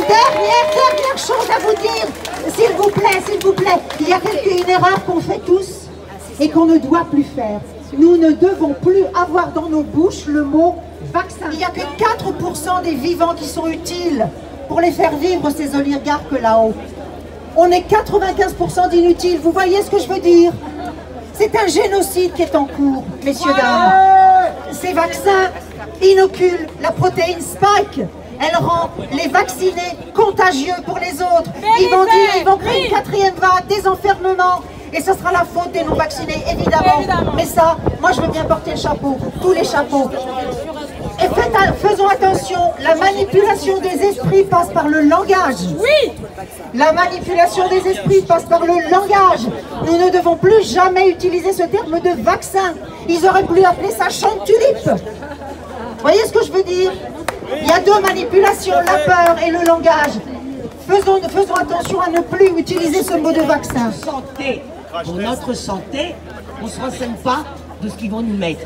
Dernière chose à vous dire, s'il vous plaît, il y a une erreur qu'on fait tous et qu'on ne doit plus faire. Nous ne devons plus avoir dans nos bouches le mot vaccin. Il n'y a que 4% des vivants qui sont utiles pour les faire vivre ces oligarques là-haut. On est 95% d'inutiles, vous voyez ce que je veux dire? C'est un génocide qui est en cours, messieurs, dames. Ces vaccins inoculent la protéine Spike. Elle rend les vaccinés contagieux pour les autres. Ils vont créer une quatrième vague, des enfermements. Et ce sera la faute des non-vaccinés, évidemment. Mais ça, moi je veux bien porter le chapeau, tous les chapeaux. Et faisons attention, la manipulation des esprits passe par le langage. Oui. La manipulation des esprits passe par le langage. Nous ne devons plus jamais utiliser ce terme de vaccin. Ils auraient pu appeler ça champ de tulipes. Vous voyez ce que je veux dire? Il y a deux manipulations, la peur et le langage. Faisons attention à ne plus utiliser ce mot de vaccin. Pour notre santé, on ne se renseigne pas de ce qu'ils vont nous mettre.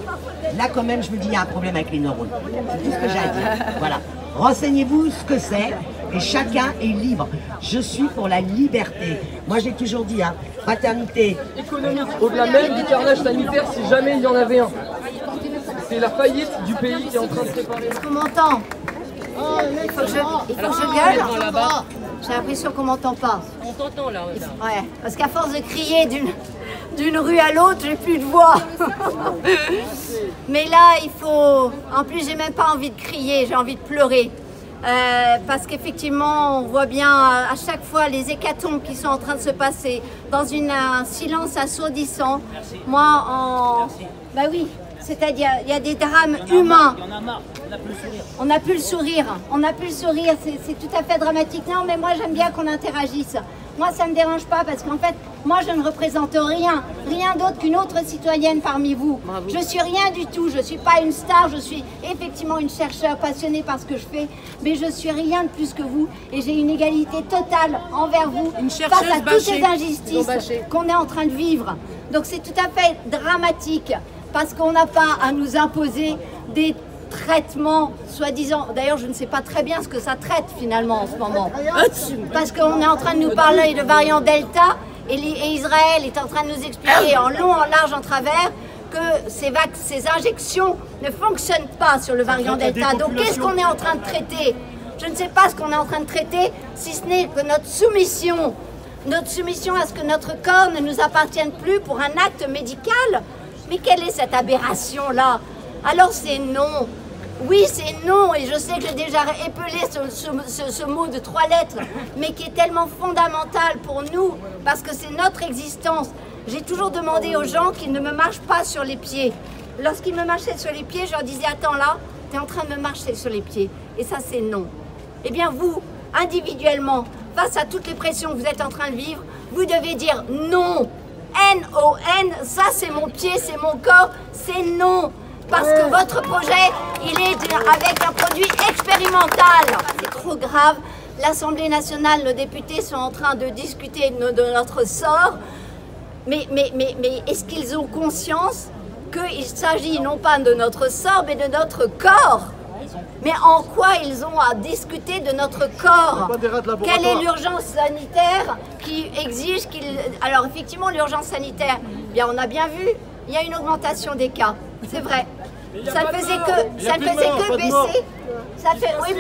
Là, quand même, je me dis, il y a un problème avec les neurones. C'est tout ce que j'ai à dire. Voilà. Renseignez-vous ce que c'est et chacun est libre. Je suis pour la liberté. Moi, j'ai toujours dit, hein, fraternité. Économique, au-delà même du carnage sanitaire, si jamais il y en avait un. C'est la faillite du pays qui est en train de se préparer. Est-ce qu'on m'entend? Il faut que je gueule. J'ai l'impression qu'on m'entend pas. On t'entend là. Ouais, parce qu'à force de crier d'une rue à l'autre, j'ai plus de voix. Mais là, il faut... En plus, j'ai même pas envie de crier, j'ai envie de pleurer. Parce qu'effectivement, on voit bien à chaque fois les hécatombes qui sont en train de se passer dans un silence assourdissant. Moi, Bah oui, c'est-à-dire, il y a des drames humains. On en a marre, on n'a plus le sourire. On n'a plus le sourire, on n'a plus le sourire, c'est tout à fait dramatique. Non, mais moi j'aime bien qu'on interagisse. Moi ça ne me dérange pas parce qu'en fait, moi je ne représente rien d'autre qu'une autre citoyenne parmi vous. Bravo. Je suis rien du tout, je ne suis pas une star, je suis effectivement une chercheure passionnée par ce que je fais, mais je suis rien de plus que vous et j'ai une égalité totale envers vous face à toutes ces injustices qu'on est en train de vivre. Donc c'est tout à fait dramatique parce qu'on n'a pas à nous imposer des traitement, soi-disant, d'ailleurs je ne sais pas très bien ce que ça traite finalement en ce moment, parce qu'on est en train de nous parler de variant Delta et Israël est en train de nous expliquer en long, en large, en travers que ces injections ne fonctionnent pas sur le variant Delta. Donc qu'est-ce qu'on est en train de traiter? Je ne sais pas ce qu'on est en train de traiter, si ce n'est que notre soumission à ce que notre corps ne nous appartienne plus pour un acte médical. Mais quelle est cette aberration-là? Alors c'est non. Oui, c'est non, et je sais que j'ai déjà épelé ce mot de 3 lettres, mais qui est tellement fondamental pour nous, parce que c'est notre existence. J'ai toujours demandé aux gens qu'ils ne me marchent pas sur les pieds. Lorsqu'ils me marchaient sur les pieds, je leur disais, attends là, tu es en train de me marcher sur les pieds. Et ça, c'est non. Eh bien, vous, individuellement, face à toutes les pressions que vous êtes en train de vivre, vous devez dire non. N-O-N, ça c'est mon pied, c'est mon corps, c'est non. Parce que votre projet, il est avec un produit expérimental. C'est trop grave. L'Assemblée nationale, nos députés sont en train de discuter de notre sort. Mais est-ce qu'ils ont conscience qu'il s'agit non pas de notre sort, mais de notre corps? Mais en quoi ils ont à discuter de notre corps? Quelle est l'urgence sanitaire qui exige qu'il... Alors effectivement, l'urgence sanitaire, bien on a bien vu, il y a une augmentation des cas, c'est vrai. Ça ne faisait que baisser. Oui,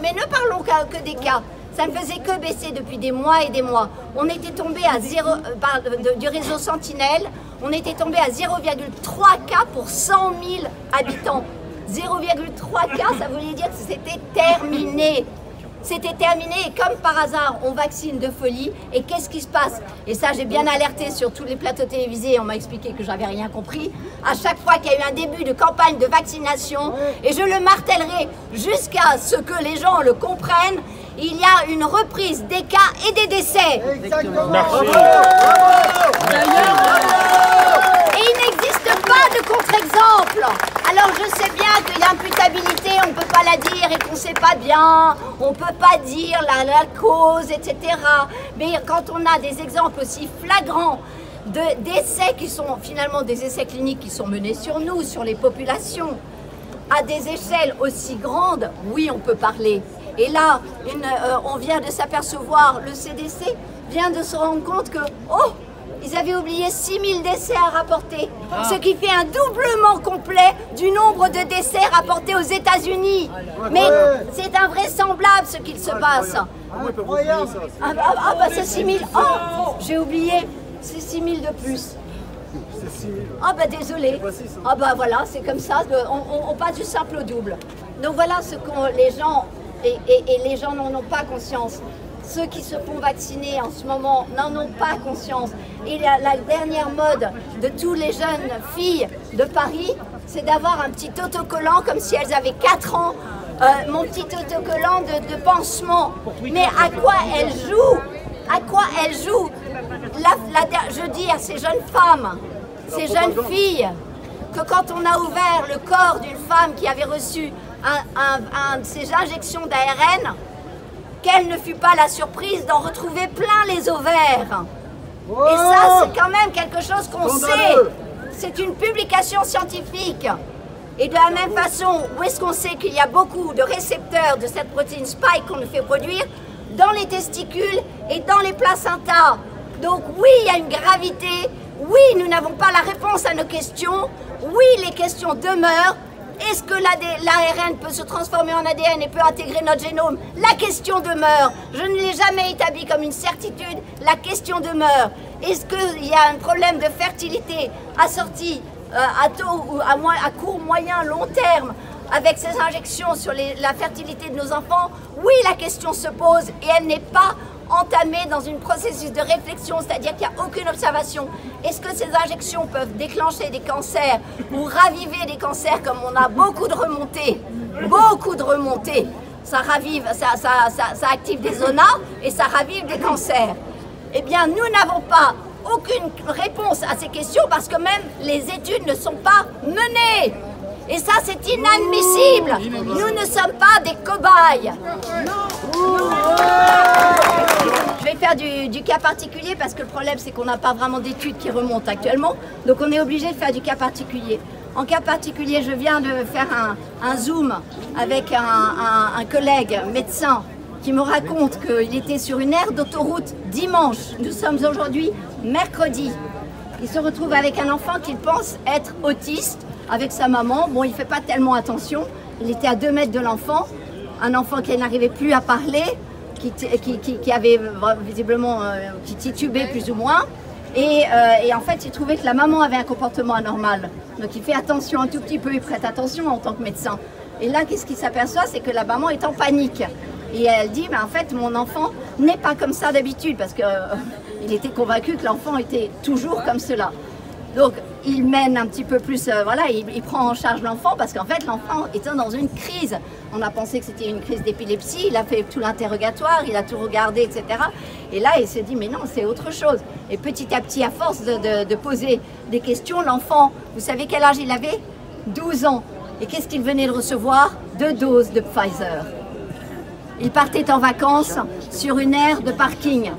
mais ne parlons que des cas. Ça ne faisait que baisser depuis des mois et des mois. On était tombé à du réseau Sentinelle, on était tombé à 0,3 cas pour 100 000 habitants. 0,3 cas, ça voulait dire que c'était terminé. C'était terminé et comme par hasard, on vaccine de folie. Et qu'est-ce qui se passe? Et ça, j'ai bien alerté sur tous les plateaux télévisés. On m'a expliqué que j'avais rien compris. À chaque fois qu'il y a eu un début de campagne de vaccination, et je le martèlerai jusqu'à ce que les gens le comprennent, il y a une reprise des cas et des décès. Exactement. Merci. Et il n'existe pas de contre-exemple. Alors je sais bien que l'imputabilité, on ne peut pas la dire et qu'on ne sait pas bien, on ne peut pas dire la cause, etc. Mais quand on a des exemples aussi flagrants d'essais qui sont finalement des essais cliniques qui sont menés sur nous, sur les populations, à des échelles aussi grandes, oui on peut parler. Et là, on vient de s'apercevoir, le CDC vient de se rendre compte que, oh, ils avaient oublié 6000 décès à rapporter, ce qui fait un doublement complet du nombre de décès rapportés aux États-Unis. Mais c'est invraisemblable ce qu'il se passe. Bah c'est 6000. Oh, j'ai oublié, c'est 6000 de plus. Ah bah désolé. Ah bah voilà, c'est comme ça, on passe du simple au double. Donc voilà ce que les gens, et les gens n'en ont pas conscience. Ceux qui se font vacciner en ce moment n'en ont pas conscience. Et la dernière mode de toutes les jeunes filles de Paris, c'est d'avoir un petit autocollant comme si elles avaient 4 ans. Mon petit autocollant de pansement. Mais à quoi elles jouent? À quoi elles jouent? Je dis à ces jeunes femmes, ces jeunes filles, que quand on a ouvert le corps d'une femme qui avait reçu ces injections d'ARN, quelle ne fut pas la surprise d'en retrouver plein les ovaires. Et ça, c'est quand même quelque chose qu'on sait. C'est une publication scientifique. Et de la même façon, où est-ce qu'on sait qu'il y a beaucoup de récepteurs de cette protéine spike qu'on nous fait produire? Dans les testicules et dans les placentas. Donc oui, il y a une gravité. Oui, nous n'avons pas la réponse à nos questions. Oui, les questions demeurent. Est-ce que l'ARN peut se transformer en ADN et peut intégrer notre génome? La question demeure. Je ne l'ai jamais établi comme une certitude. La question demeure. Est-ce qu'il y a un problème de fertilité assorti à tôt ou à court, moyen, long terme avec ces injections sur la fertilité de nos enfants? Oui, la question se pose et elle n'est pas entamée dans un processus de réflexion, c'est-à-dire qu'il n'y a aucune observation. Est-ce que ces injections peuvent déclencher des cancers ou raviver des cancers comme on a beaucoup de remontées? Beaucoup de remontées. Ça ravive, ça active des zonas et ça ravive des cancers. Eh bien, nous n'avons pas aucune réponse à ces questions parce que même les études ne sont pas menées. Et ça, c'est inadmissible. Nous ne sommes pas des cobayes. Je vais faire du cas particulier parce que le problème, c'est qu'on n'a pas vraiment d'études qui remontent actuellement. Donc, on est obligé de faire du cas particulier. En cas particulier, je viens de faire un Zoom avec un collègue médecin qui me raconte qu'il était sur une aire d'autoroute dimanche. Nous sommes aujourd'hui mercredi. Il se retrouve avec un enfant qu'il pense être autiste, avec sa maman. Bon, il ne fait pas tellement attention. Il était à 2 mètres de l'enfant. Un enfant qui n'arrivait plus à parler, qui avait visiblement, qui titubait plus ou moins. Et en fait, il trouvait que la maman avait un comportement anormal. Donc il fait attention un tout petit peu, il prête attention en tant que médecin. Et là, qu'est-ce qu'il s'aperçoit? C'est que la maman est en panique. Et elle dit, en fait, mon enfant n'est pas comme ça d'habitude, parce qu'il était convaincu que l'enfant était toujours comme cela. Donc, il mène un petit peu plus, voilà, il prend en charge l'enfant, parce qu'en fait, l'enfant était dans une crise. On a pensé que c'était une crise d'épilepsie, il a fait tout l'interrogatoire, il a tout regardé, etc. Et là, il s'est dit, mais non, c'est autre chose. Et petit à petit, à force de poser des questions, l'enfant, vous savez quel âge il avait? 12 ans. Et qu'est-ce qu'il venait de recevoir? 2 doses de Pfizer. Il partait en vacances sur une aire de parking.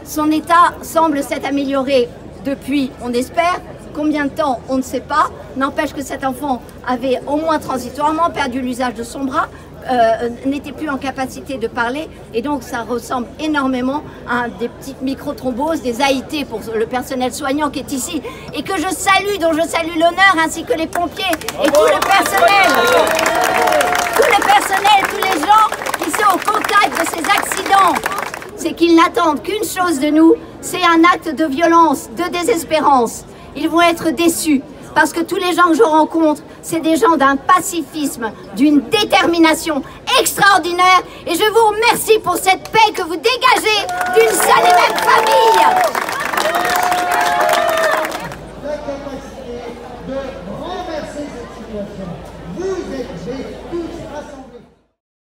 Son état semble s'être amélioré depuis, on espère. Combien de temps, on ne sait pas. N'empêche que cet enfant avait au moins transitoirement perdu l'usage de son bras, n'était plus en capacité de parler. Et donc ça ressemble énormément à des petites micro-thromboses, des AIT pour le personnel soignant qui est ici. Et que je salue, dont je salue l'honneur, ainsi que les pompiers et tout le personnel. Tout le personnel, tous les gens qui sont au contact de ces accidents. C'est qu'ils n'attendent qu'une chose de nous, c'est un acte de violence, de désespérance. Ils vont être déçus parce que tous les gens que je rencontre, c'est des gens d'un pacifisme, d'une détermination extraordinaire. Et je vous remercie pour cette paix que vous dégagez d'une seule et même famille. La capacité de renverser cette situation. Vous êtes tous